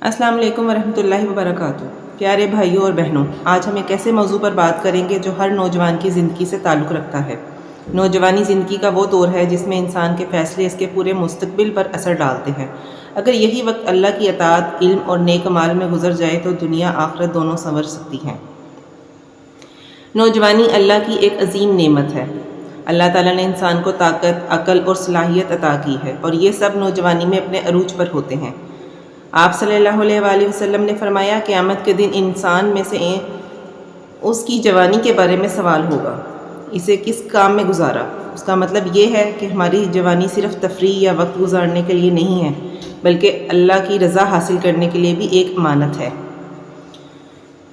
السلام علیکم ورحمۃ اللہ وبرکاتہ۔ پیارے بھائیوں اور بہنوں، آج ہم ایک ایسے موضوع پر بات کریں گے جو ہر نوجوان کی زندگی سے تعلق رکھتا ہے۔ نوجوانی زندگی کا وہ دور ہے جس میں انسان کے فیصلے اس کے پورے مستقبل پر اثر ڈالتے ہیں۔ اگر یہی وقت اللہ کی اطاعت، علم اور نیک اعمال میں گزر جائے تو دنیا آخرت دونوں سنور سکتی ہیں۔ نوجوانی اللہ کی ایک عظیم نعمت ہے۔ اللہ تعالیٰ نے انسان کو طاقت، عقل اور صلاحیت عطا کی ہے، اور یہ سب نوجوانی میں اپنے عروج پر ہوتے ہیں۔ آپ صلی اللہ علیہ وآلہ وسلم نے فرمایا، قیامت کے دن انسان میں سے اس کی جوانی کے بارے میں سوال ہوگا، اسے کس کام میں گزارا؟ اس کا مطلب یہ ہے کہ ہماری جوانی صرف تفریح یا وقت گزارنے کے لیے نہیں ہے، بلکہ اللہ کی رضا حاصل کرنے کے لیے بھی ایک امانت ہے۔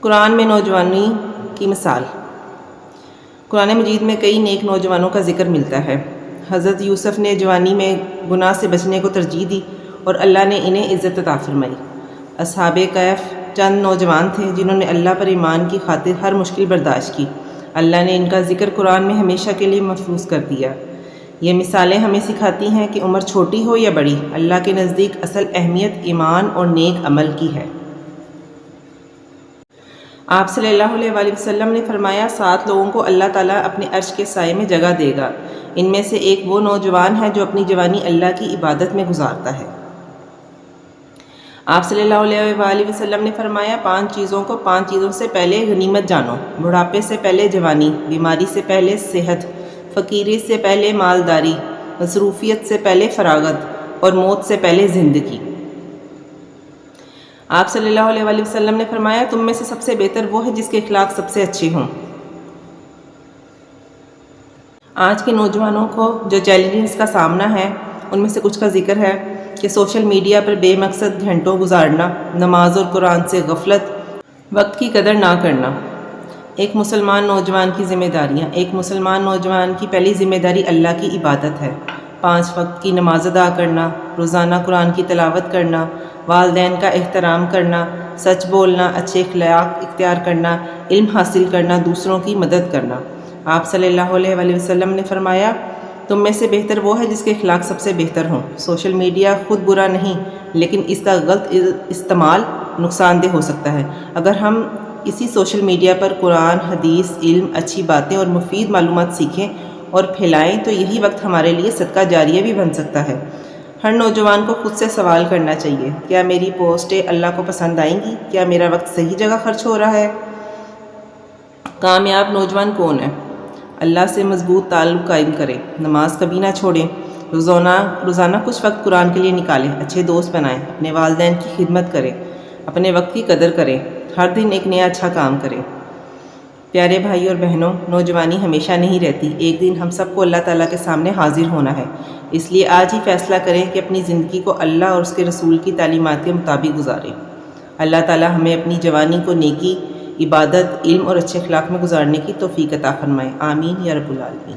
قرآن میں نوجوانی کی مثال۔ قرآن مجید میں کئی نیک نوجوانوں کا ذکر ملتا ہے۔ حضرت یوسف نے جوانی میں گناہ سے بچنے کو ترجیح دی اور اللہ نے انہیں عزت عطا فرمائی۔ اصحاب کہف چند نوجوان تھے جنہوں نے اللہ پر ایمان کی خاطر ہر مشکل برداشت کی۔ اللہ نے ان کا ذکر قرآن میں ہمیشہ کے لیے محفوظ کر دیا۔ یہ مثالیں ہمیں سکھاتی ہیں کہ عمر چھوٹی ہو یا بڑی، اللہ کے نزدیک اصل اہمیت ایمان اور نیک عمل کی ہے۔ آپ صلی اللہ علیہ وآلہ وسلم نے فرمایا، 7 لوگوں کو اللہ تعالیٰ اپنے عرش کے سائے میں جگہ دے گا۔ ان میں سے ایک وہ نوجوان ہے جو اپنی جوانی اللہ کی عبادت میں گزارتا ہے۔ آپ صلی اللہ علیہ وآلہ وسلم نے فرمایا، 5 چیزوں سے پہلے غنیمت جانو: بڑھاپے سے پہلے جوانی، بیماری سے پہلے صحت، فقیری سے پہلے مالداری، مصروفیت سے پہلے فراغت، اور موت سے پہلے زندگی۔ آپ صلی اللہ علیہ وآلہ وسلم نے فرمایا، تم میں سے سب سے بہتر وہ ہے جس کے اخلاق سب سے اچھے ہوں۔ آج کے نوجوانوں کو جو چیلنجز کا سامنا ہے، ان میں سے کچھ کا ذکر ہے کہ سوشل میڈیا پر بے مقصد گھنٹوں گزارنا، نماز اور قرآن سے غفلت، وقت کی قدر نہ کرنا۔ ایک مسلمان نوجوان کی ذمہ داریاں۔ ایک مسلمان نوجوان کی پہلی ذمہ داری اللہ کی عبادت ہے۔ 5 وقت کی نماز ادا کرنا، روزانہ قرآن کی تلاوت کرنا، والدین کا احترام کرنا، سچ بولنا، اچھے اخلاق اختیار کرنا، علم حاصل کرنا، دوسروں کی مدد کرنا۔ آپ صلی اللہ علیہ وآلہ وسلم نے فرمایا، تم میں سے بہتر وہ ہے جس کے اخلاق سب سے بہتر ہوں۔ سوشل میڈیا خود برا نہیں، لیکن اس کا غلط استعمال نقصان دہ ہو سکتا ہے۔ اگر ہم اسی سوشل میڈیا پر قرآن، حدیث، علم، اچھی باتیں اور مفید معلومات سیکھیں اور پھیلائیں تو یہی وقت ہمارے لیے صدقہ جاریہ بھی بن سکتا ہے۔ ہر نوجوان کو خود سے سوال کرنا چاہیے، کیا میری پوسٹیں اللہ کو پسند آئیں گی؟ کیا میرا وقت صحیح جگہ خرچ ہو رہا ہے؟ کامیاب نوجوان کون ہے؟ اللہ سے مضبوط تعلق قائم کریں، نماز کبھی نہ چھوڑیں، روزانہ کچھ وقت قرآن کے لیے نکالیں، اچھے دوست بنائیں، اپنے والدین کی خدمت کریں، اپنے وقت کی قدر کریں، ہر دن ایک نیا اچھا کام کریں۔ پیارے بھائی اور بہنوں، نوجوانی ہمیشہ نہیں رہتی، ایک دن ہم سب کو اللہ تعالیٰ کے سامنے حاضر ہونا ہے۔ اس لیے آج ہی فیصلہ کریں کہ اپنی زندگی کو اللہ اور اس کے رسول کی تعلیمات کے مطابق گزاریں۔ اللہ تعالیٰ ہمیں اپنی جوانی کو نیکی، عبادت، علم اور اچھے اخلاق میں گزارنے کی توفیق عطا فرمائے۔ آمین یا رب العالمین۔